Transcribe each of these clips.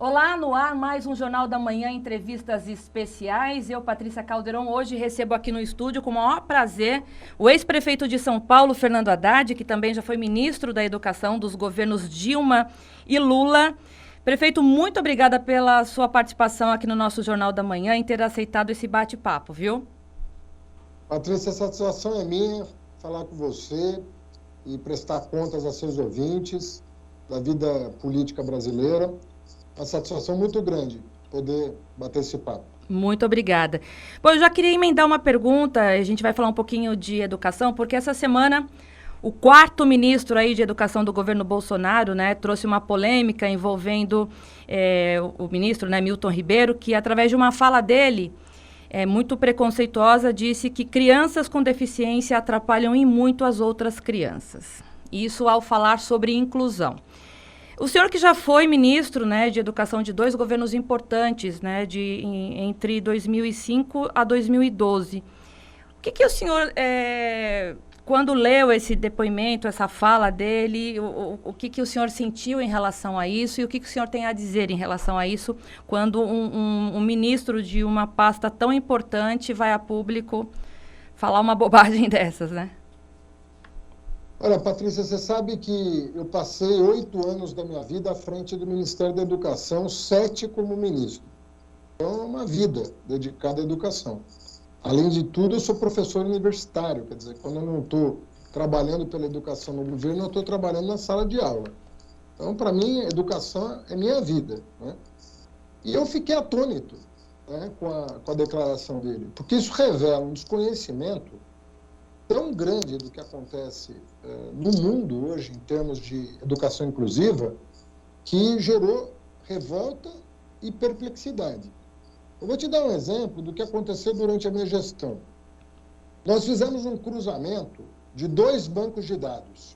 Olá, no ar, mais um Jornal da Manhã, entrevistas especiais. Eu, Patrícia Calderon, hoje recebo aqui no estúdio com o maior prazer o ex-prefeito de São Paulo, Fernando Haddad, que também já foi ministro da Educação dos governos Dilma e Lula. Prefeito, muito obrigada pela sua participação aqui no nosso Jornal da Manhã e ter aceitado esse bate-papo, viu? Patrícia, a satisfação é minha falar com você e prestar contas a seus ouvintes da vida política brasileira. Uma satisfação muito grande poder bater esse papo. Muito obrigada. Bom, eu já queria emendar uma pergunta, a gente vai falar um pouquinho de educação, porque essa semana o quarto ministro aí de educação do governo Bolsonaro, né, trouxe uma polêmica envolvendo o ministro, né, Milton Ribeiro, que através de uma fala dele, muito preconceituosa, disse que crianças com deficiência atrapalham em muito as outras crianças. Isso ao falar sobre inclusão. O senhor que já foi ministro, né, de educação de dois governos importantes, né, entre 2005 a 2012. O que o senhor, quando leu esse depoimento, essa fala dele, o que o senhor sentiu em relação a isso e o que o senhor tem a dizer em relação a isso quando um ministro de uma pasta tão importante vai a público falar uma bobagem dessas, né? Olha, Patrícia, você sabe que eu passei 8 anos da minha vida à frente do Ministério da Educação, 7 como ministro. Então, é uma vida dedicada à educação. Além de tudo, eu sou professor universitário, quer dizer, quando eu não estou trabalhando pela educação no governo, eu estou trabalhando na sala de aula. Então, para mim, a educação é minha vida, né? E eu fiquei atônito, né, com a declaração dele, porque isso revela um desconhecimento tão grande do que acontece no mundo hoje, em termos de educação inclusiva, que gerou revolta e perplexidade. Eu vou te dar um exemplo do que aconteceu durante a minha gestão. Nós fizemos um cruzamento de 2 bancos de dados.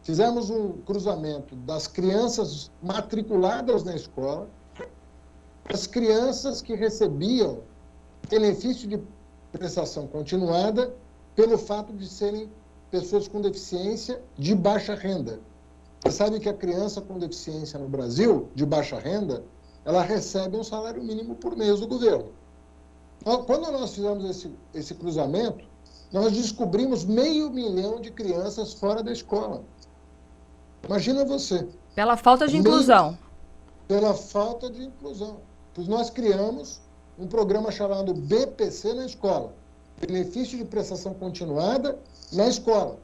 Fizemos um cruzamento das crianças matriculadas na escola, das crianças que recebiam benefício de prestação continuada pelo fato de serem pessoas com deficiência de baixa renda. Você sabe que a criança com deficiência no Brasil, de baixa renda, ela recebe um salário mínimo por mês do governo. Quando nós fizemos esse cruzamento, nós descobrimos 500 mil de crianças fora da escola. Imagina você. Pela falta de inclusão. Pela falta de inclusão. Pois nós criamos um programa chamado BPC na escola. Benefício de prestação continuada na escola,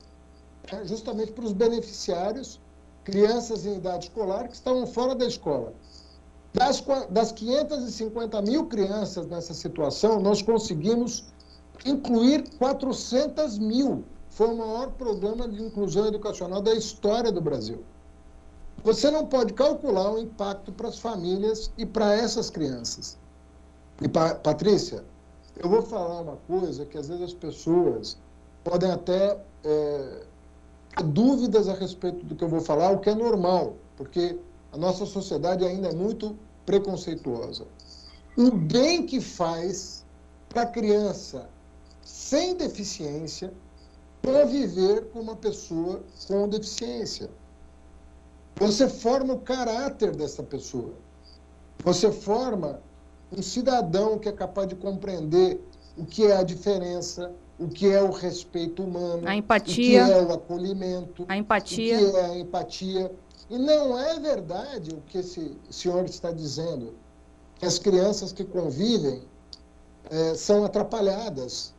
justamente para os beneficiários, crianças em idade escolar que estavam fora da escola. Das 550 mil crianças nessa situação, nós conseguimos incluir 400 mil. Foi o maior programa de inclusão educacional da história do Brasil. Você não pode calcular o impacto para as famílias e para essas crianças. E, Patrícia, eu vou falar uma coisa que às vezes as pessoas podem até ter dúvidas a respeito do que eu vou falar, o que é normal, porque a nossa sociedade ainda é muito preconceituosa. O bem que faz para a criança sem deficiência conviver com uma pessoa com deficiência. Você forma o caráter dessa pessoa. Você forma um cidadão que é capaz de compreender o que é a diferença, o que é o respeito humano, a empatia, o que é o acolhimento, a empatia. o que é a empatia. E não é verdade o que esse senhor está dizendo, que as crianças que convivem são atrapalhadas.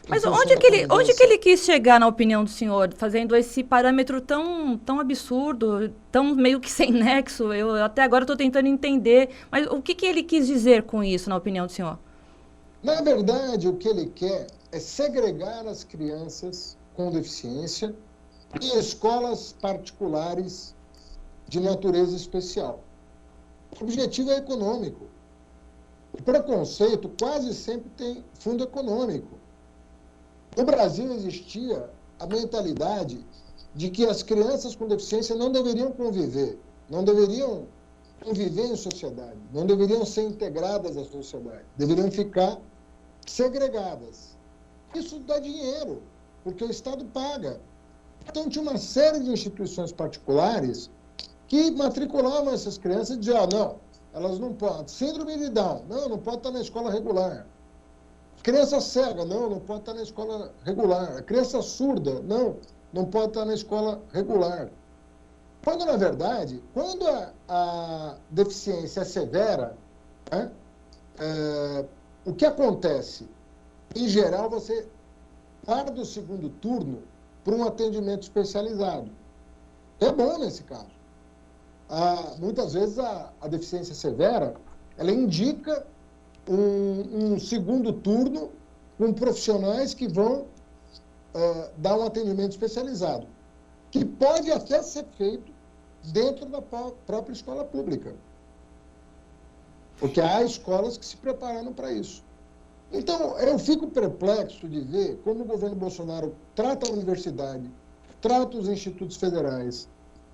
Mas onde que ele quis chegar, na opinião do senhor, fazendo esse parâmetro tão absurdo, tão meio que sem nexo? Eu até agora estou tentando entender, mas o que ele quis dizer com isso, na opinião do senhor? Na verdade, o que ele quer é segregar as crianças com deficiência em escolas particulares de natureza especial. O objetivo é econômico. O preconceito quase sempre tem fundo econômico. No Brasil existia a mentalidade de que as crianças com deficiência não deveriam conviver em sociedade, não deveriam ser integradas à sociedade, deveriam ficar segregadas. Isso dá dinheiro, porque o Estado paga. Então tinha uma série de instituições particulares que matriculavam essas crianças e diziam, não, elas não podem. Síndrome de Down, não pode estar na escola regular. Criança cega, não pode estar na escola regular. Criança surda, não pode estar na escola regular. Quando, na verdade, quando a deficiência é severa, né, o que acontece? Em geral, você guarda o segundo turno para um atendimento especializado. É bom nesse caso. Muitas vezes a deficiência severa, ela indica um segundo turno com profissionais que vão dar um atendimento especializado, que pode até ser feito dentro da própria escola pública. Porque há escolas que se prepararam para isso. Então, eu fico perplexo de ver como o governo Bolsonaro trata a universidade, trata os institutos federais,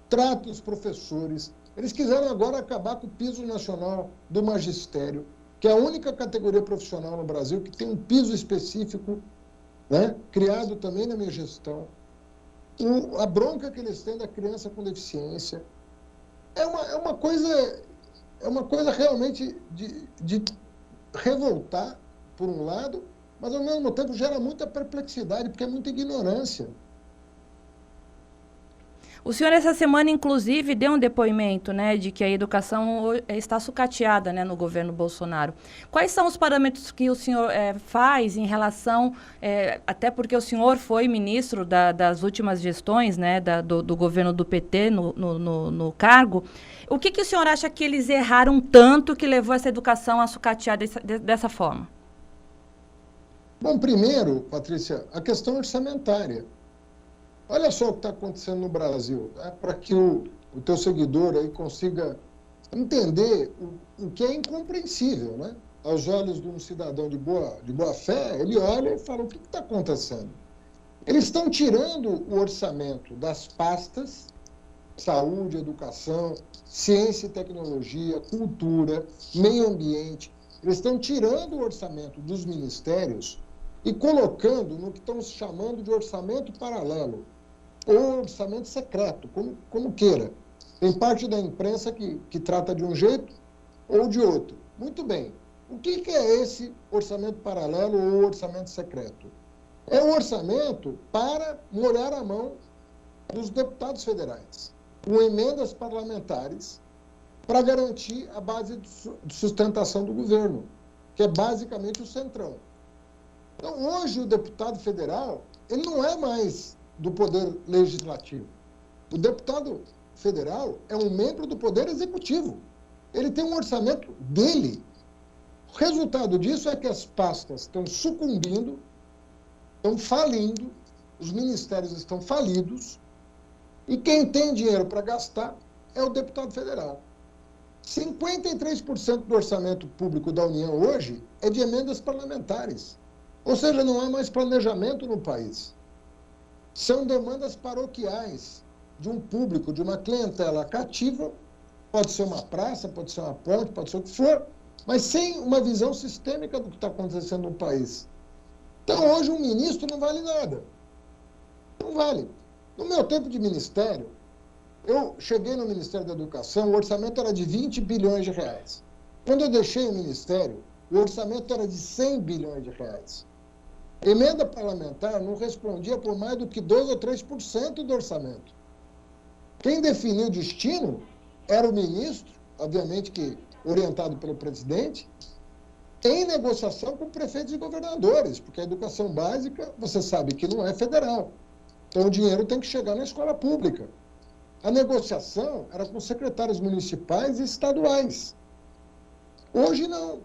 trata os professores. Eles quiseram agora acabar com o piso nacional do magistério, que é a única categoria profissional no Brasil que tem um piso específico, né, criado também na minha gestão. A bronca que eles têm da criança com deficiência é uma coisa realmente de revoltar, por um lado, mas, ao mesmo tempo, gera muita perplexidade, porque é muita ignorância. O senhor, essa semana, inclusive, deu um depoimento, né, de que a educação está sucateada, né, no governo Bolsonaro. Quais são os parâmetros que o senhor faz em relação, até porque o senhor foi ministro das últimas gestões, né, do governo do PT no cargo. O que o senhor acha que eles erraram tanto que levou essa educação a sucatear dessa forma? Bom, primeiro, Patrícia, a questão orçamentária. Olha só o que está acontecendo no Brasil, né? Para que o teu seguidor aí consiga entender o que é incompreensível, né? Aos olhos de um cidadão de boa fé, ele olha e fala, o que está acontecendo? Eles estão tirando o orçamento das pastas, saúde, educação, ciência e tecnologia, cultura, meio ambiente. Eles estão tirando o orçamento dos ministérios e colocando no que estamos chamando de orçamento paralelo, ou orçamento secreto, como queira. Tem parte da imprensa que trata de um jeito ou de outro. Muito bem. O que é esse orçamento paralelo ou orçamento secreto? É um orçamento para molhar a mão dos deputados federais, com emendas parlamentares, para garantir a base de sustentação do governo, que é basicamente o Centrão. Então, hoje, o deputado federal, ele não é mais do Poder Legislativo. O deputado federal é um membro do Poder Executivo. Ele tem um orçamento dele. O resultado disso é que as pastas estão sucumbindo, estão falindo, os ministérios estão falidos, e quem tem dinheiro para gastar é o deputado federal. 53% do orçamento público da União hoje é de emendas parlamentares. Ou seja, não há mais planejamento no país. São demandas paroquiais de um público, de uma clientela cativa, pode ser uma praça, pode ser uma ponte, pode ser o que for, mas sem uma visão sistêmica do que está acontecendo no país. Então, hoje, um ministro não vale nada. Não vale. No meu tempo de ministério, eu cheguei no Ministério da Educação, o orçamento era de 20 bilhões de reais. Quando eu deixei o ministério, o orçamento era de 100 bilhões de reais. Emenda parlamentar não respondia por mais do que 2 ou 3% do orçamento. Quem definiu o destino era o ministro, obviamente que orientado pelo presidente, em negociação com prefeitos e governadores, porque a educação básica, você sabe que não é federal. Então, o dinheiro tem que chegar na escola pública. A negociação era com secretários municipais e estaduais. Hoje, não.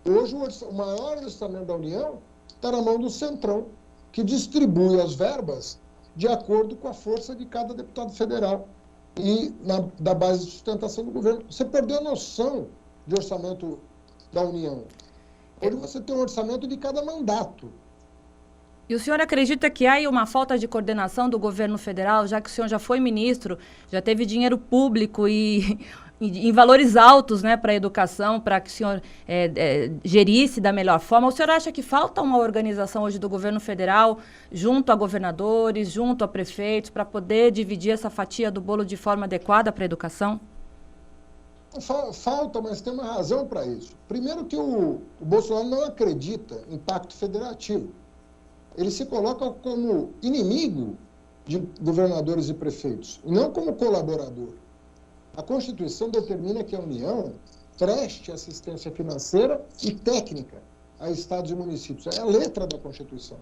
Hoje, o maior orçamento da União está na mão do Centrão, que distribui as verbas de acordo com a força de cada deputado federal e da base de sustentação do governo. Você perdeu a noção de orçamento da União. Hoje você tem um orçamento de cada mandato. E o senhor acredita que há uma falta de coordenação do governo federal, já que o senhor já foi ministro, já teve dinheiro público e em valores altos, né, para a educação, para que o senhor gerisse da melhor forma. O senhor acha que falta uma organização hoje do governo federal, junto a governadores, junto a prefeitos, para poder dividir essa fatia do bolo de forma adequada para a educação? Falta, mas tem uma razão para isso. Primeiro que o Bolsonaro não acredita em pacto federativo. Ele se coloca como inimigo de governadores e prefeitos, e não como colaborador. A Constituição determina que a União preste assistência financeira e técnica a estados e municípios. É a letra da Constituição.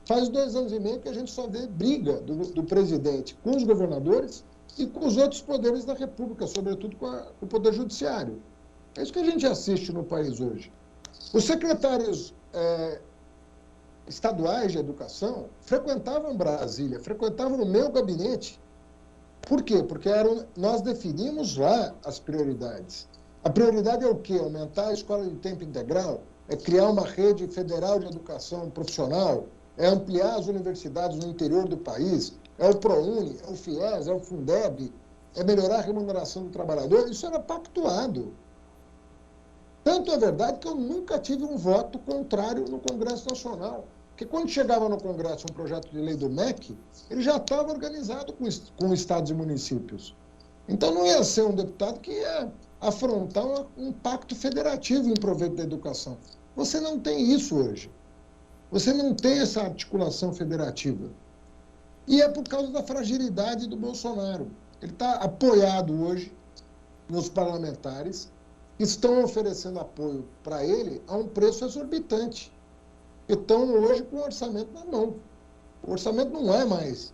Faz 2 anos e meio que a gente só vê briga do presidente com os governadores e com os outros poderes da República, sobretudo com o Poder Judiciário. É isso que a gente assiste no país hoje. Os secretários estaduais de educação frequentavam Brasília, frequentavam o meu gabinete. Por quê? Porque nós definimos lá as prioridades. A prioridade é o quê? Aumentar a escola de tempo integral, é criar uma rede federal de educação profissional, é ampliar as universidades no interior do país, é o ProUni, é o FIES, é o Fundeb, é melhorar a remuneração do trabalhador. Isso era pactuado. Tanto é verdade que eu nunca tive um voto contrário no Congresso Nacional. Porque quando chegava no Congresso um projeto de lei do MEC, ele já estava organizado com estados e municípios. Então não ia ser um deputado que ia afrontar um pacto federativo em proveito da educação. Você não tem isso hoje. Você não tem essa articulação federativa. E é por causa da fragilidade do Bolsonaro. Ele está apoiado hoje nos parlamentares que estão oferecendo apoio para ele a um preço exorbitante. Estão hoje com o orçamento na mão. O orçamento não é mais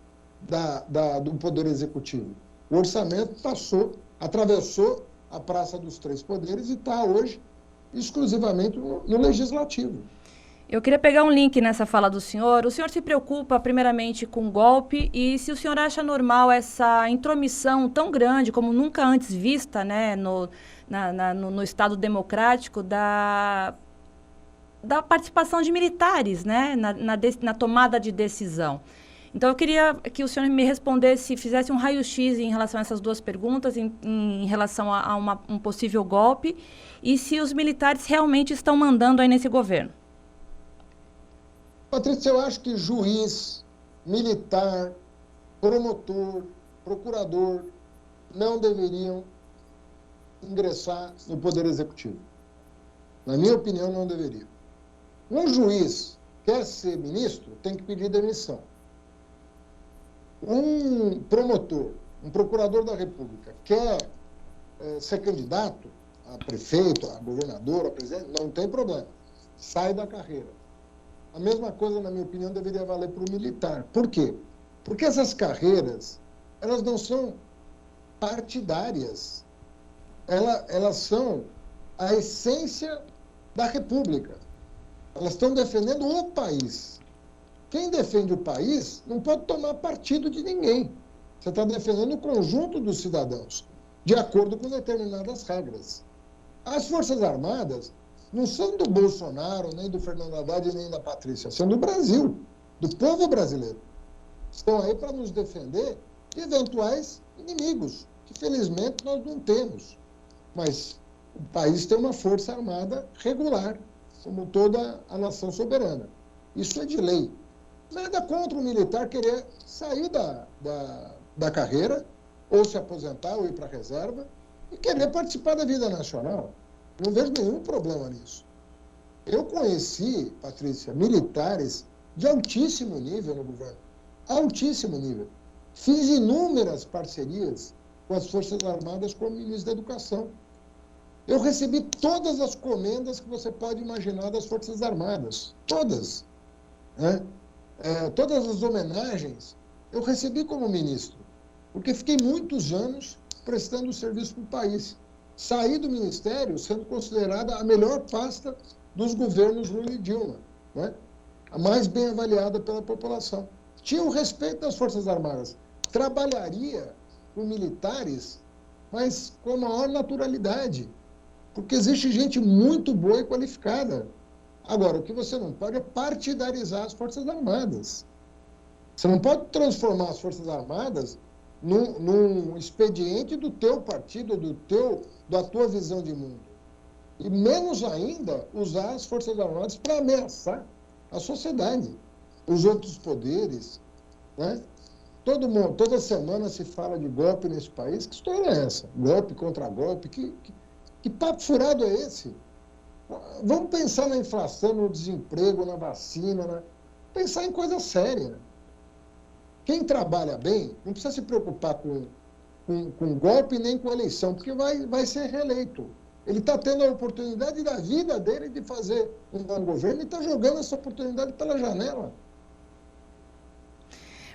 do Poder Executivo. O orçamento atravessou a Praça dos Três Poderes e está hoje exclusivamente no Legislativo. Eu queria pegar um link nessa fala do senhor. O senhor se preocupa primeiramente com o golpe e se o senhor acha normal essa intromissão tão grande, como nunca antes vista, né, no Estado democrático, da participação de militares, né, na tomada de decisão. Então, eu queria que o senhor me respondesse, fizesse um raio-x em relação a essas duas perguntas, em relação a um possível golpe, e se os militares realmente estão mandando aí nesse governo. Patrícia, eu acho que juiz, militar, promotor, procurador não deveriam ingressar no Poder Executivo. Na minha opinião, não deveriam. Um juiz quer ser ministro, tem que pedir demissão. Um promotor, um procurador da República quer ser candidato a prefeito, a governador, a presidente, não tem problema. Sai da carreira. A mesma coisa, na minha opinião, deveria valer para o militar. Por quê? Porque essas carreiras, elas não são partidárias. Elas são a essência da República. Elas estão defendendo o país. Quem defende o país não pode tomar partido de ninguém. Você está defendendo o conjunto dos cidadãos, de acordo com determinadas regras. As Forças Armadas não são do Bolsonaro, nem do Fernando Haddad, nem da Patrícia, são do Brasil, do povo brasileiro. Estão aí para nos defender de eventuais inimigos, que felizmente nós não temos. Mas o país tem uma força armada regular, como toda a nação soberana. Isso é de lei. Nada contra o militar querer sair da carreira, ou se aposentar, ou ir para a reserva, e querer participar da vida nacional. Não vejo nenhum problema nisso. Eu conheci, Patrícia, militares de altíssimo nível no governo. Altíssimo nível. Fiz inúmeras parcerias com as Forças Armadas como ministro da Educação. Eu recebi todas as comendas que você pode imaginar das Forças Armadas. Todas. Né? Todas as homenagens eu recebi como ministro. Porque fiquei muitos anos prestando serviço para o país. Saí do Ministério sendo considerada a melhor pasta dos governos Lula e Dilma, né? A mais bem avaliada pela população. Tinha o respeito das Forças Armadas. Trabalharia com militares, mas com a maior naturalidade, porque existe gente muito boa e qualificada. Agora, o que você não pode é partidarizar as Forças Armadas. Você não pode transformar as Forças Armadas num expediente do teu partido, da tua visão de mundo. E menos ainda usar as Forças Armadas para ameaçar a sociedade, os outros poderes, né? Toda semana se fala de golpe nesse país. Que história é essa? Golpe contra golpe? Que papo furado é esse? Vamos pensar na inflação, no desemprego, na vacina, pensar em coisa séria. Quem trabalha bem não precisa se preocupar com golpe nem com eleição, porque vai ser reeleito. Ele está tendo a oportunidade da vida dele de fazer um bom governo e está jogando essa oportunidade pela janela.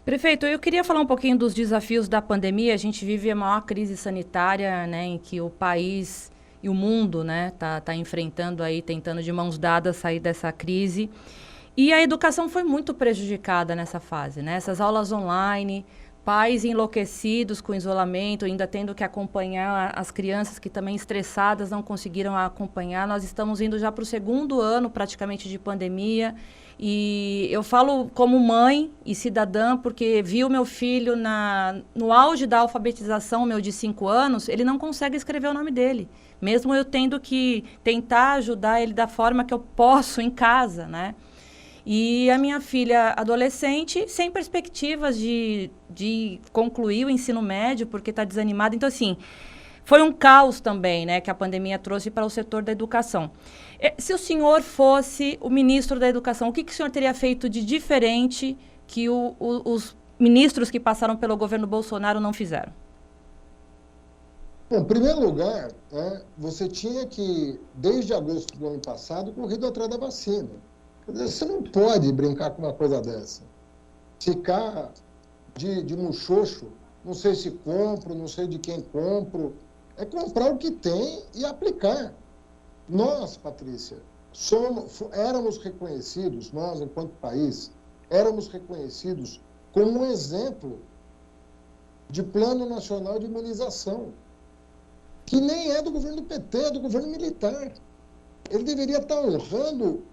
Prefeito, eu queria falar um pouquinho dos desafios da pandemia. A gente vive a maior crise sanitária, né, em que o país e o mundo, né, tá enfrentando aí, tentando de mãos dadas sair dessa crise. E a educação foi muito prejudicada nessa fase, né? Essas aulas online, pais enlouquecidos com isolamento, ainda tendo que acompanhar as crianças que também estressadas não conseguiram acompanhar. Nós estamos indo já para o 2º ano praticamente de pandemia. E eu falo como mãe e cidadã, porque vi o meu filho no auge da alfabetização, meu de 5 anos, ele não consegue escrever o nome dele. Mesmo eu tendo que tentar ajudar ele da forma que eu posso em casa, né? E a minha filha adolescente, sem perspectivas de concluir o ensino médio, porque está desanimada. Então, assim, foi um caos também, né, que a pandemia trouxe para o setor da educação. Se o senhor fosse o ministro da Educação, o que o senhor teria feito de diferente que os ministros que passaram pelo governo Bolsonaro não fizeram? Bom, em primeiro lugar, né, você tinha que, desde agosto do ano passado, corrido atrás da vacina. Quer dizer, você não pode brincar com uma coisa dessa. Ficar de muxoxo, não sei se compro, não sei de quem compro. É comprar o que tem e aplicar. Nós, Patrícia, éramos reconhecidos, nós, enquanto país, éramos reconhecidos como um exemplo de Plano Nacional de Imunização, que nem é do governo do PT, é do governo militar. Ele deveria estar honrando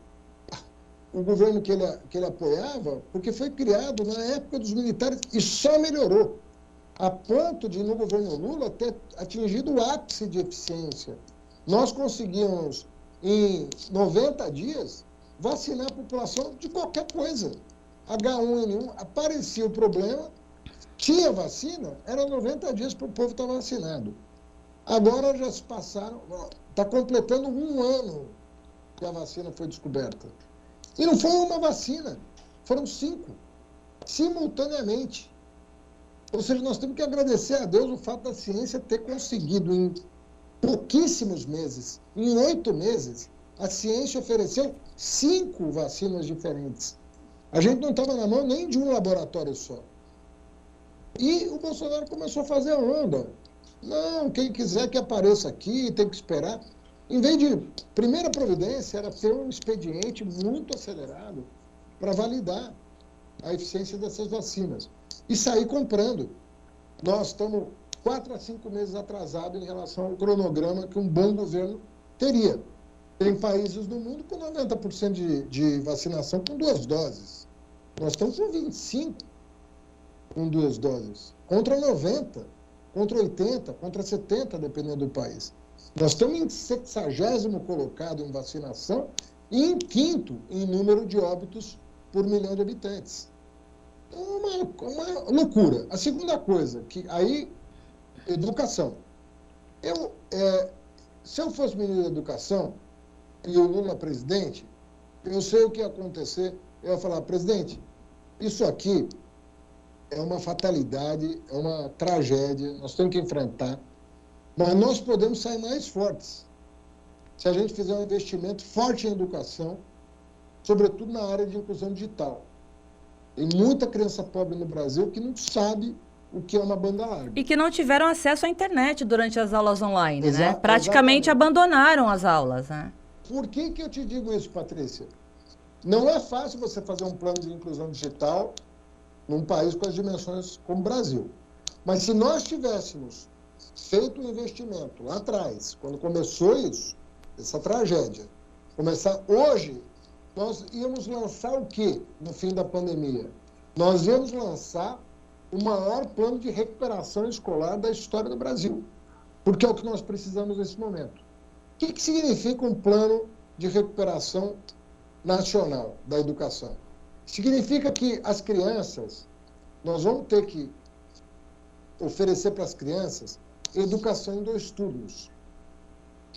o governo que ele apoiava, porque foi criado na época dos militares e só melhorou, a ponto de, no governo Lula, ter atingido o ápice de eficiência. Nós conseguimos, em 90 dias, vacinar a população de qualquer coisa. H1N1, aparecia o problema, tinha vacina, era 90 dias para o povo estar vacinado. Agora já se passaram, está completando 1 ano que a vacina foi descoberta. E não foi uma vacina, foram 5, simultaneamente. Ou seja, nós temos que agradecer a Deus o fato da ciência ter conseguido, em pouquíssimos meses, em 8 meses, a ciência ofereceu 5 vacinas diferentes. A gente não estava na mão nem de um laboratório só. E o Bolsonaro começou a fazer a onda. Não, quem quiser que apareça aqui, tem que esperar. Em vez de... Primeira providência era ter um expediente muito acelerado para validar a eficiência dessas vacinas e sair comprando. Nós estamos 4 a 5 meses atrasados em relação ao cronograma que um bom governo teria. Tem países do mundo com 90% de vacinação com 2 doses. Nós estamos com 25 com 2 doses, contra 90, contra 80, contra 70, dependendo do país. Nós estamos em 60º colocado em vacinação e em 5º em número de óbitos por milhão de habitantes. Uma loucura. A segunda coisa, que aí, educação. Se eu fosse ministro da Educação e o Lula presidente, eu sei o que ia acontecer. Eu ia falar, presidente, isso aqui é uma fatalidade, é uma tragédia, nós temos que enfrentar, mas nós podemos sair mais fortes se a gente fizer um investimento forte em educação, sobretudo na área de inclusão digital. Tem muita criança pobre no Brasil que não sabe o que é uma banda larga. E que não tiveram acesso à internet durante as aulas online, né? Praticamente abandonaram as aulas, né? Por que eu te digo isso, Patrícia? Não é fácil você fazer um plano de inclusão digital num país com as dimensões como o Brasil. Mas se nós tivéssemos feito um investimento lá atrás, quando começou isso, essa tragédia, começar hoje, nós íamos lançar o quê no fim da pandemia? Nós íamos lançar o maior plano de recuperação escolar da história do Brasil, porque é o que nós precisamos nesse momento. O que significa um plano de recuperação nacional da educação? Significa que as crianças, nós vamos ter que oferecer para as crianças educação em 2 turnos.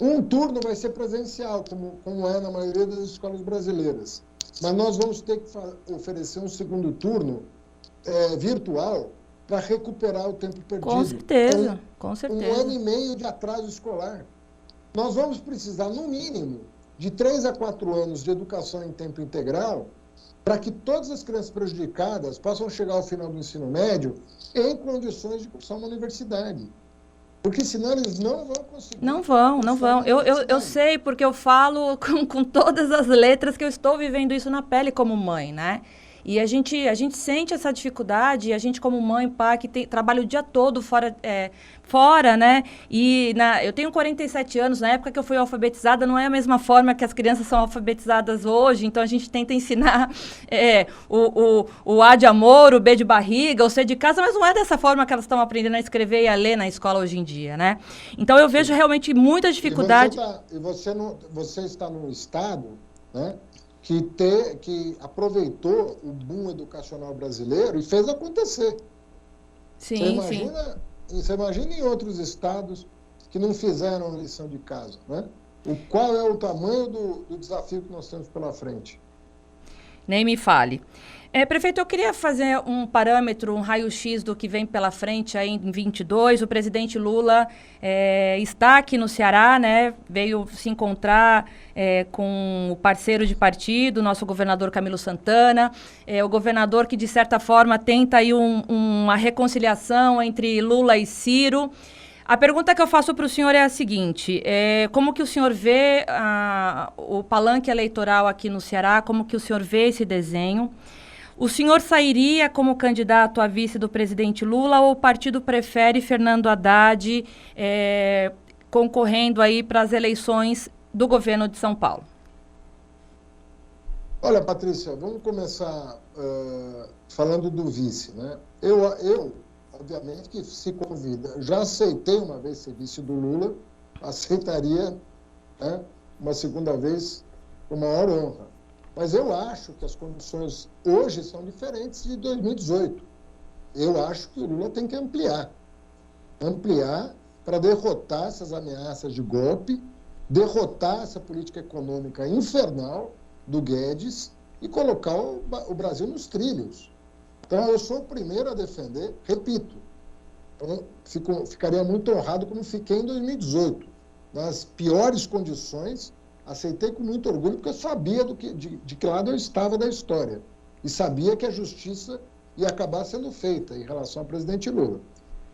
Um turno vai ser presencial, como é na maioria das escolas brasileiras, mas nós vamos ter que oferecer um segundo turno virtual para recuperar o tempo perdido. Com certeza, com certeza. 1 ano e meio de atraso escolar. Nós vamos precisar, no mínimo, de 3 a 4 anos de educação em tempo integral para que todas as crianças prejudicadas possam chegar ao final do ensino médio em condições de cursar uma universidade. Porque senão eles não vão conseguir. Não vão. Eu sei, porque eu falo com todas as letras que eu estou vivendo isso na pele como mãe, né? E a gente sente essa dificuldade, a gente como mãe, pai, que trabalha o dia todo fora, né? E eu tenho 47 anos, na época que eu fui alfabetizada, não é a mesma forma que as crianças são alfabetizadas hoje, então a gente tenta ensinar o A de amor, o B de barriga, o C de casa, mas não é dessa forma que elas estão aprendendo a escrever e a ler na escola hoje em dia, né? Então eu vejo realmente muita dificuldade. Você está num estado, né, que aproveitou o boom educacional brasileiro e fez acontecer. Sim, Você imagina em outros estados que não fizeram lição de casa, né? Qual é o tamanho do desafio que nós temos pela frente? Nem me fale. Prefeito, eu queria fazer um parâmetro, um raio-x do que vem pela frente aí em 22. O presidente Lula está aqui no Ceará, né? Veio se encontrar com o parceiro de partido, nosso governador Camilo Santana. O governador que, de certa forma, tenta aí uma reconciliação entre Lula e Ciro. A pergunta que eu faço para o senhor é a seguinte: como que o senhor vê o palanque eleitoral aqui no Ceará? Como que o senhor vê esse desenho? O senhor sairia como candidato a vice do presidente Lula ou o partido prefere Fernando Haddad concorrendo aí para as eleições do governo de São Paulo? Olha, Patrícia, vamos começar falando do vice, né? Eu, obviamente, que se convida, já aceitei uma vez ser vice do Lula, aceitaria, né, uma segunda vez com maior honra. Mas eu acho que as condições hoje são diferentes de 2018. Eu acho que o Lula tem que ampliar para derrotar essas ameaças de golpe, derrotar essa política econômica infernal do Guedes e colocar o Brasil nos trilhos. Então, eu sou o primeiro a defender, repito, ficaria muito honrado como fiquei em 2018, nas piores condições. Aceitei com muito orgulho, porque eu sabia de que lado eu estava da história. E sabia que a justiça ia acabar sendo feita em relação ao presidente Lula.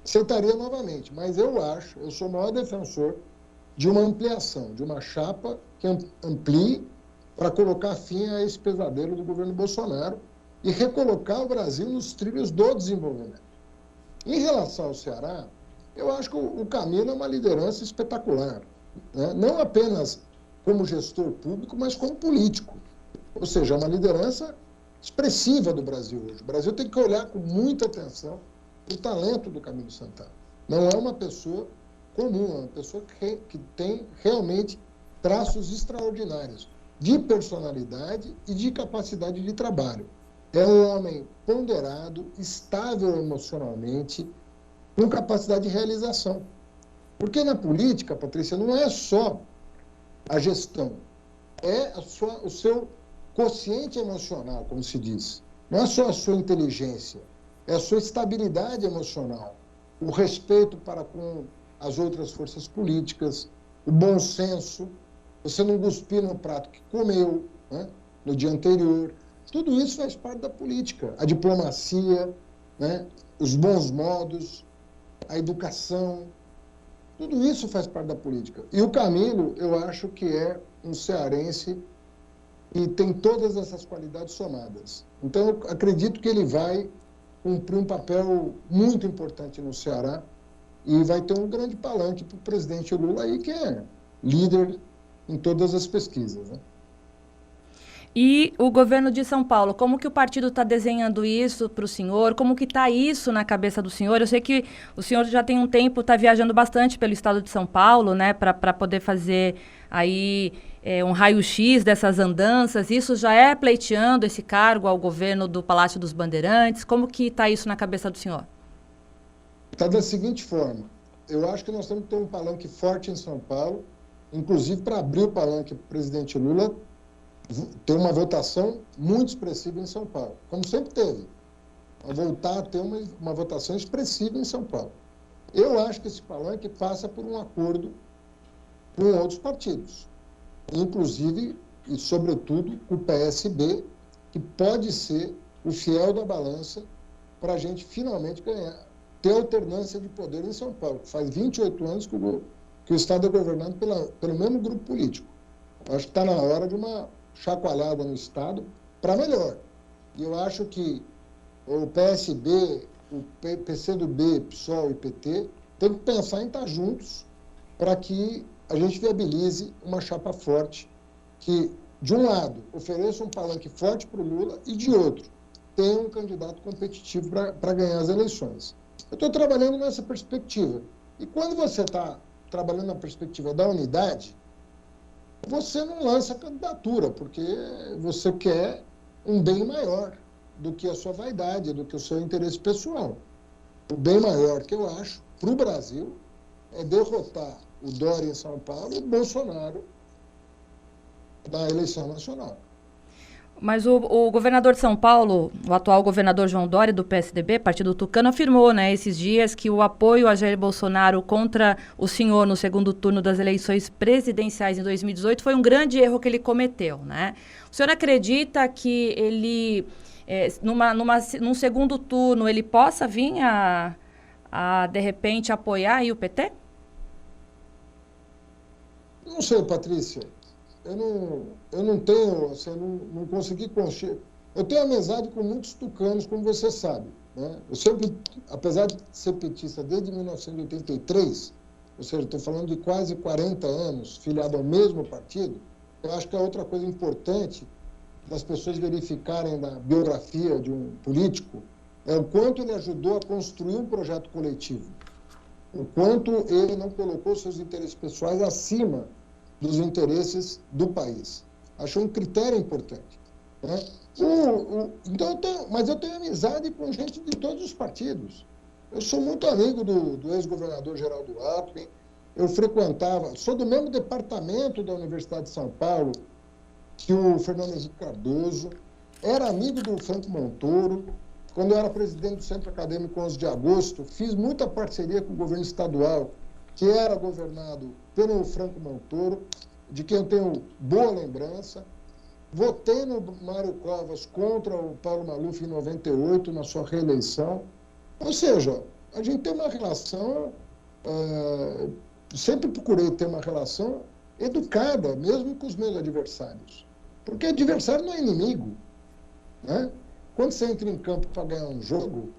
Aceitaria novamente, mas eu sou o maior defensor de uma ampliação, de uma chapa que amplie para colocar fim a esse pesadelo do governo Bolsonaro e recolocar o Brasil nos trilhos do desenvolvimento. Em relação ao Ceará, eu acho que o Camilo é uma liderança espetacular, né? Não apenas como gestor público, mas como político. Ou seja, é uma liderança expressiva do Brasil hoje. O Brasil tem que olhar com muita atenção o talento do Camilo Santana. Não é uma pessoa comum, é uma pessoa que tem realmente traços extraordinários de personalidade e de capacidade de trabalho. É um homem ponderado, estável emocionalmente, com capacidade de realização. Porque na política, Patrícia, não é só a gestão, é o seu quociente emocional, como se diz. Não é só a sua inteligência, é a sua estabilidade emocional, o respeito para com as outras forças políticas, o bom senso, você não cuspir no prato que comeu, né, no dia anterior. Tudo isso faz parte da política. A diplomacia, né, os bons modos, a educação, tudo isso faz parte da política. E o Camilo, eu acho que é um cearense e tem todas essas qualidades somadas. Então, eu acredito que ele vai cumprir um papel muito importante no Ceará e vai ter um grande palanque para o presidente Lula aí, que é líder em todas as pesquisas, né? E o governo de São Paulo, como que o partido está desenhando isso para o senhor? Como que está isso na cabeça do senhor? Eu sei que o senhor já tem um tempo, está viajando bastante pelo estado de São Paulo, né, para poder fazer aí um raio-x dessas andanças. Isso já é pleiteando esse cargo ao governo do Palácio dos Bandeirantes? Como que está isso na cabeça do senhor? Está da seguinte forma, eu acho que nós temos que ter um palanque forte em São Paulo, inclusive para abrir o palanque para o presidente Lula, ter uma votação muito expressiva em São Paulo, como sempre teve, a voltar a ter uma votação expressiva em São Paulo. Eu acho que esse palanque passa por um acordo com outros partidos, inclusive e sobretudo com o PSB, que pode ser o fiel da balança para a gente finalmente ganhar, ter alternância de poder em São Paulo. Faz 28 anos que o Estado é governado pelo mesmo grupo político. Acho que está na hora de uma chacoalhada no Estado para melhor. E eu acho que o PSB, o PCdoB, PSOL e PT tem que pensar em estar juntos para que a gente viabilize uma chapa forte que, de um lado, ofereça um palanque forte para o Lula e, de outro, tenha um candidato competitivo para ganhar as eleições. Eu estou trabalhando nessa perspectiva. E quando você está trabalhando na perspectiva da unidade, você não lança candidatura, porque você quer um bem maior do que a sua vaidade, do que o seu interesse pessoal. O bem maior que eu acho para o Brasil é derrotar o Dória em São Paulo e o Bolsonaro na eleição nacional. Mas o governador de São Paulo, o atual governador João Dória, do PSDB, Partido Tucano, afirmou, né, esses dias que o apoio a Jair Bolsonaro contra o senhor no segundo turno das eleições presidenciais em 2018 foi um grande erro que ele cometeu, né? O senhor acredita que ele, num segundo turno, ele possa vir de repente, apoiar aí o PT? Não sei, Patrícia. Eu não tenho, assim, não consegui construir. Eu tenho amizade com muitos tucanos, como você sabe, né? Eu sempre, apesar de ser petista desde 1983, ou seja, estou falando de quase 40 anos, filiado ao mesmo partido, eu acho que a outra coisa importante das pessoas verificarem na biografia de um político é o quanto ele ajudou a construir um projeto coletivo, o quanto ele não colocou seus interesses pessoais acima dos interesses do país. Acho um critério importante, né? Então, mas eu tenho amizade com gente de todos os partidos. Eu sou muito amigo do ex-governador Geraldo Alckmin, eu frequentava, sou do mesmo departamento da Universidade de São Paulo que o Fernando Henrique Cardoso, era amigo do Franco Montoro. Quando eu era presidente do Centro Acadêmico 11 de Agosto, fiz muita parceria com o governo estadual, que era governado pelo Franco Montoro, de quem eu tenho boa lembrança. Votei no Mário Covas contra o Paulo Maluf em 98, na sua reeleição. Ou seja, a gente tem uma relação, sempre procurei ter uma relação educada, mesmo com os meus adversários. Porque adversário não é inimigo, né? Quando você entra em campo para ganhar um jogo,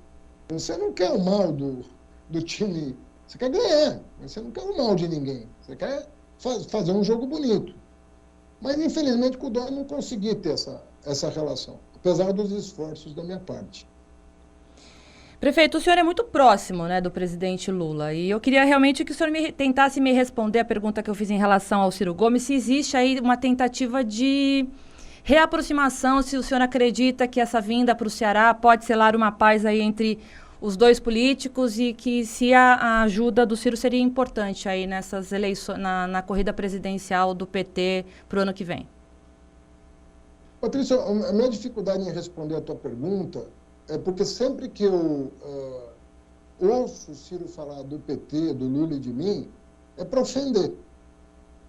você não quer o mal do time. Você quer ganhar, mas você não quer o mal de ninguém. Você quer fazer um jogo bonito. Mas, infelizmente, com o Dória não consegui ter essa relação, apesar dos esforços da minha parte. Prefeito, o senhor é muito próximo, né, do presidente Lula. E eu queria realmente que o senhor tentasse me responder a pergunta que eu fiz em relação ao Ciro Gomes, se existe aí uma tentativa de reaproximação, se o senhor acredita que essa vinda para o Ceará pode selar uma paz aí entre os dois políticos e que se a ajuda do Ciro seria importante aí nessas eleições, na corrida presidencial do PT para o ano que vem. Patrícia, a minha dificuldade em responder a tua pergunta é porque sempre que eu ouço o Ciro falar do PT, do Lula e de mim, é para ofender.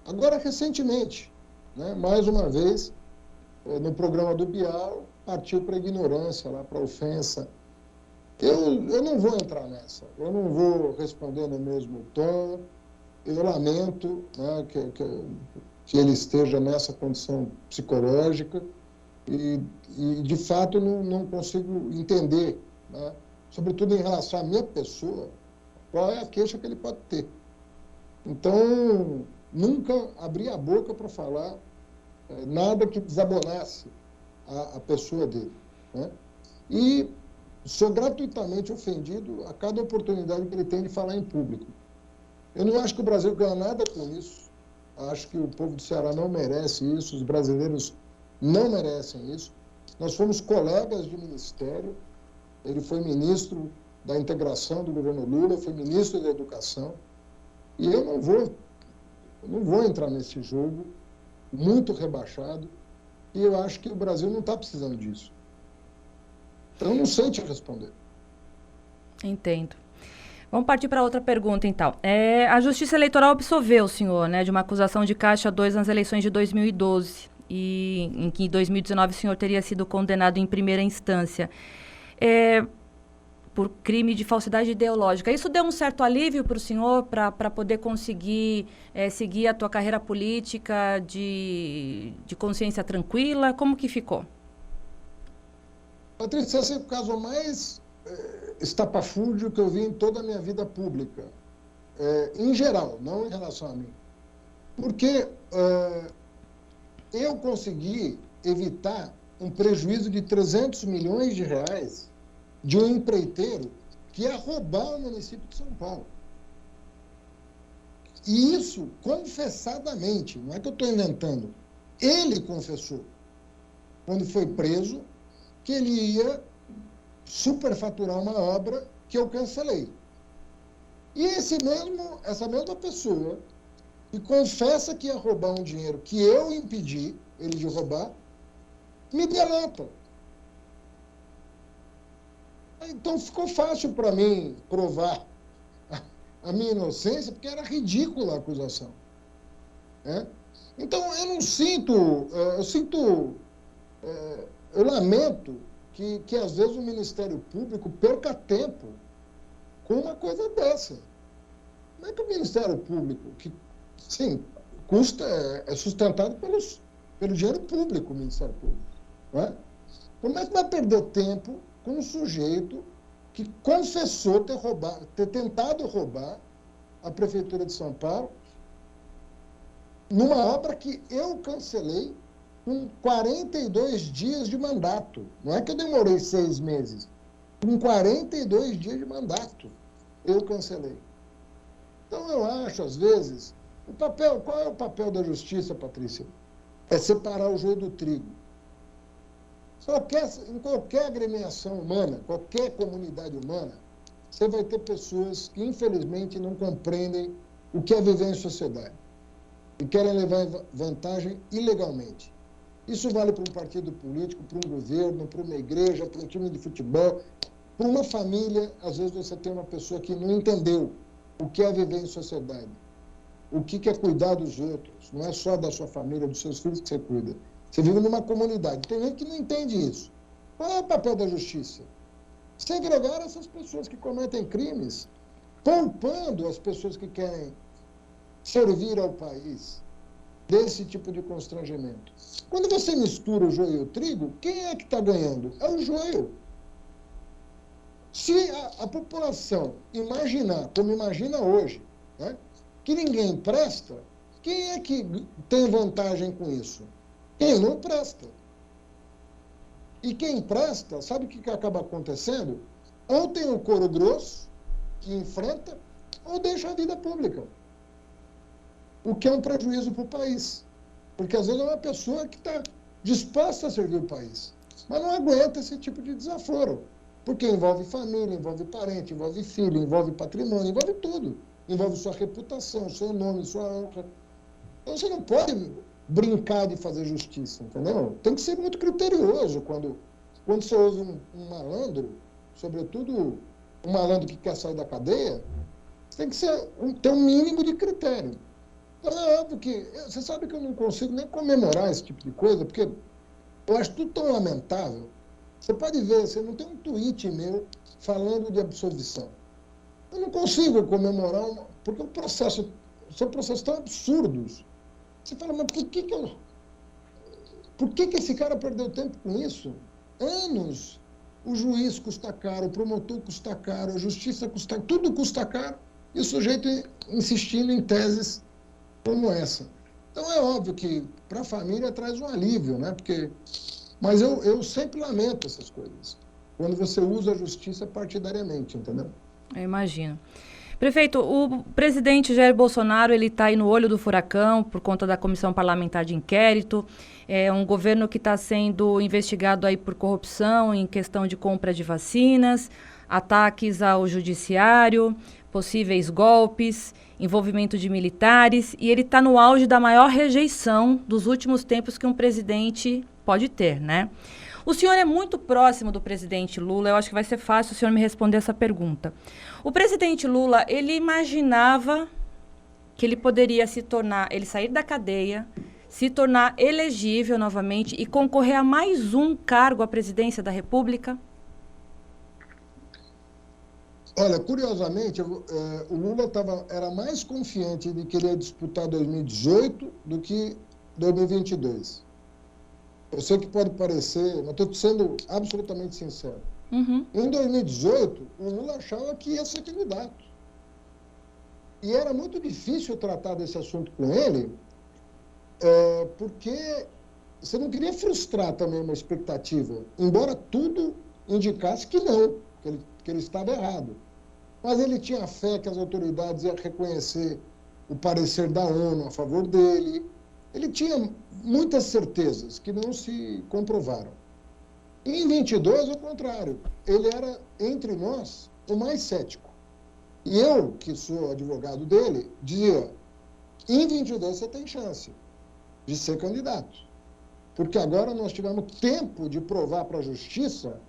Agora, recentemente, né, mais uma vez, no programa do Bial, partiu para a ignorância, para a ofensa. Eu não vou entrar nessa, eu não vou responder no mesmo tom. Eu lamento, né, que ele esteja nessa condição psicológica e de fato, não consigo entender, né, sobretudo em relação à minha pessoa, qual é a queixa que ele pode ter. Então, nunca abri a boca para falar nada que desabonasse a pessoa dele, né? E sou gratuitamente ofendido a cada oportunidade que ele tem de falar em público. Eu não acho que o Brasil ganha nada com isso. Acho que o povo do Ceará não merece isso, os brasileiros não merecem isso. Nós fomos colegas de ministério, ele foi ministro da integração do governo Lula, foi ministro da educação, e eu não vou entrar nesse jogo muito rebaixado, e eu acho que o Brasil não está precisando disso. Então, eu não sei te responder. Entendo. Vamos partir para outra pergunta, então. A Justiça Eleitoral absolveu o senhor, né, de uma acusação de Caixa 2 nas eleições de 2012, e em que em 2019 o senhor teria sido condenado em primeira instância por crime de falsidade ideológica. Isso deu um certo alívio para o senhor para poder conseguir seguir a tua carreira política de consciência tranquila? Como que ficou? Patrícia, esse é o caso mais estapafúrdio que eu vi em toda a minha vida pública, em geral, não em relação a mim. Porque eu consegui evitar um prejuízo de 300 milhões de reais de um empreiteiro que ia roubar o município de São Paulo. E isso confessadamente, não é que eu estou inventando. Ele confessou, quando foi preso, que ele ia superfaturar uma obra que eu cancelei. E essa mesma pessoa que confessa que ia roubar um dinheiro que eu impedi ele de roubar, me delata. Então ficou fácil para mim provar a minha inocência, porque era ridícula a acusação. Então eu não sinto, eu lamento que às vezes o Ministério Público perca tempo com uma coisa dessa. Como é que o Ministério Público, que, sim, é sustentado pelo dinheiro público, o Ministério Público, não é? Como é que vai perder tempo com um sujeito que confessou ter tentado roubar a Prefeitura de São Paulo numa obra que eu cancelei com 42 dias de mandato? Não é que eu demorei 6 meses. Com 42 dias de mandato, eu cancelei. Então, eu acho, às vezes, qual é o papel da justiça, Patrícia? É separar o joio do trigo. Em qualquer agremiação humana, qualquer comunidade humana, você vai ter pessoas que, infelizmente, não compreendem o que é viver em sociedade e querem levar vantagem ilegalmente. Isso vale para um partido político, para um governo, para uma igreja, para um time de futebol, para uma família. Às vezes você tem uma pessoa que não entendeu o que é viver em sociedade, o que é cuidar dos outros. Não é só da sua família, dos seus filhos que você cuida. Você vive numa comunidade. Tem gente que não entende isso. Qual é o papel da justiça? Segregar essas pessoas que cometem crimes, poupando as pessoas que querem servir ao país desse tipo de constrangimento. Quando você mistura o joio e o trigo, quem é que está ganhando? É o joio. Se a população imaginar, como imagina hoje, né, que ninguém presta, quem é que tem vantagem com isso? Quem não presta. E quem presta, sabe o que acaba acontecendo? Ou tem o couro grosso, que enfrenta, ou deixa a vida pública. O que é um prejuízo para o país. Porque às vezes é uma pessoa que está disposta a servir o país, mas não aguenta esse tipo de desaforo. Porque envolve família, envolve parente, envolve filho, envolve patrimônio, envolve tudo. Envolve sua reputação, seu nome, sua honra. Então você não pode brincar de fazer justiça, entendeu? Tem que ser muito criterioso quando você usa um malandro, sobretudo um malandro que quer sair da cadeia, tem que ter um mínimo de critério. Então é óbvio que, você sabe que eu não consigo nem comemorar esse tipo de coisa, porque eu acho tudo tão lamentável. Você pode ver, você não tem um tweet meu falando de absolvição. Eu não consigo comemorar, porque são processos tão absurdos. Você fala, mas por que esse cara perdeu tempo com isso? Anos. O juiz custa caro, o promotor custa caro, a justiça custa caro, tudo custa caro, e o sujeito insistindo em teses como essa. Então, é óbvio que para a família traz um alívio, né? Mas eu sempre lamento essas coisas, quando você usa a justiça partidariamente, entendeu? Eu imagino. Prefeito, o presidente Jair Bolsonaro, ele está aí no olho do furacão por conta da comissão parlamentar de inquérito. É um governo que está sendo investigado aí por corrupção em questão de compra de vacinas, ataques ao judiciário, possíveis golpes, envolvimento de militares. E ele está no auge da maior rejeição dos últimos tempos que um presidente pode ter, né? O senhor é muito próximo do presidente Lula, eu acho que vai ser fácil o senhor me responder essa pergunta. O presidente Lula, ele imaginava que ele poderia ele sair da cadeia, se tornar elegível novamente e concorrer a mais um cargo à presidência da República? Olha, curiosamente, o Lula era mais confiante de querer disputar 2018 do que 2022. Eu sei que pode parecer, mas estou sendo absolutamente sincero. Uhum. Em 2018, o Lula achava que ia ser candidato. E era muito difícil tratar desse assunto com ele, porque você não queria frustrar também uma expectativa, embora tudo indicasse que não, que ele estava errado. Mas ele tinha fé que as autoridades iam reconhecer o parecer da ONU a favor dele. Ele tinha muitas certezas que não se comprovaram. E em 22, ao contrário, ele era, entre nós, o mais cético. E eu, que sou advogado dele, dizia, em 22 você tem chance de ser candidato. Porque agora nós tivemos tempo de provar para a justiça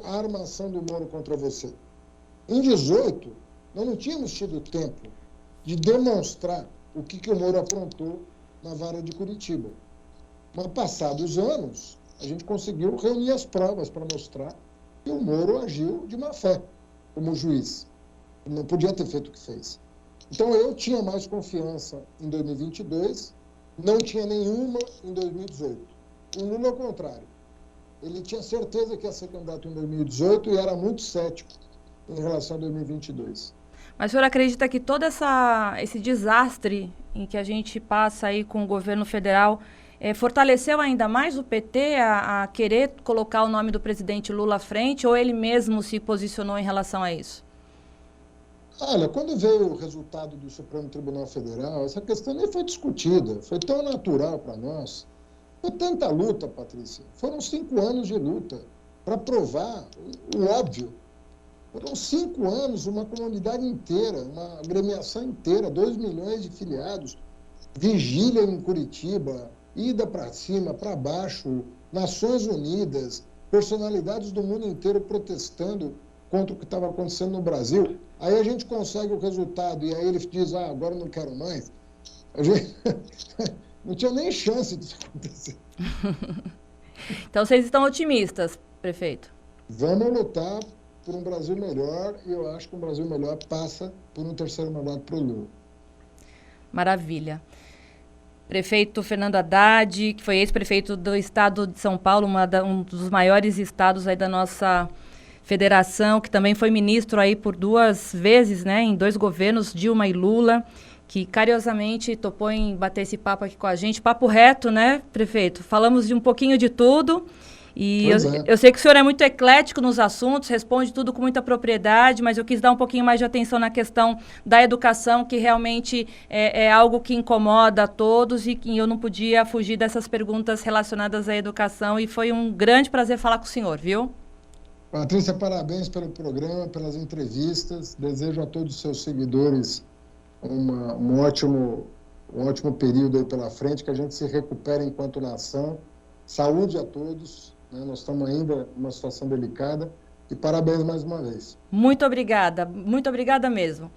a armação do Moro contra você. Em 18, nós não tínhamos tido tempo de demonstrar o que o Moro aprontou na vara de Curitiba. Mas, passados os anos, a gente conseguiu reunir as provas para mostrar que o Moro agiu de má fé como juiz. Ele não podia ter feito o que fez. Então, eu tinha mais confiança em 2022, não tinha nenhuma em 2018. O Lula, ao contrário. Ele tinha certeza que ia ser candidato em 2018 e era muito cético em relação a 2022. Mas o senhor acredita que todo esse desastre em que a gente passa aí com o governo federal fortaleceu ainda mais o PT a querer colocar o nome do presidente Lula à frente, ou ele mesmo se posicionou em relação a isso? Olha, quando veio o resultado do Supremo Tribunal Federal, essa questão nem foi discutida, foi tão natural para nós. Foi tanta luta, Patrícia. Foram 5 anos de luta para provar o óbvio. Foram 5 anos, uma comunidade inteira, uma agremiação inteira, 2 milhões de filiados, vigília em Curitiba, ida para cima, para baixo, Nações Unidas, personalidades do mundo inteiro protestando contra o que estava acontecendo no Brasil. Aí a gente consegue o resultado e aí ele diz, agora não quero mais. A gente não tinha nem chance disso acontecer. Então vocês estão otimistas, prefeito? Vamos lutar por um Brasil melhor, e eu acho que um Brasil melhor passa por um terceiro mandato para o Lula. Maravilha. Prefeito Fernando Haddad, que foi ex-prefeito do estado de São Paulo, um dos maiores estados aí da nossa federação, que também foi ministro aí por 2 vezes, né, em 2 governos, Dilma e Lula, que carinhosamente topou em bater esse papo aqui com a gente. Papo reto, né, prefeito? Falamos de um pouquinho de tudo. E eu sei que o senhor é muito eclético nos assuntos, responde tudo com muita propriedade, mas eu quis dar um pouquinho mais de atenção na questão da educação, que realmente é algo que incomoda a todos e que eu não podia fugir dessas perguntas relacionadas à educação. E foi um grande prazer falar com o senhor, viu? Patrícia, parabéns pelo programa, pelas entrevistas. Desejo a todos os seus seguidores um ótimo período aí pela frente, que a gente se recupere enquanto nação. Saúde a todos. Nós estamos ainda numa situação delicada e parabéns mais uma vez. Muito obrigada mesmo.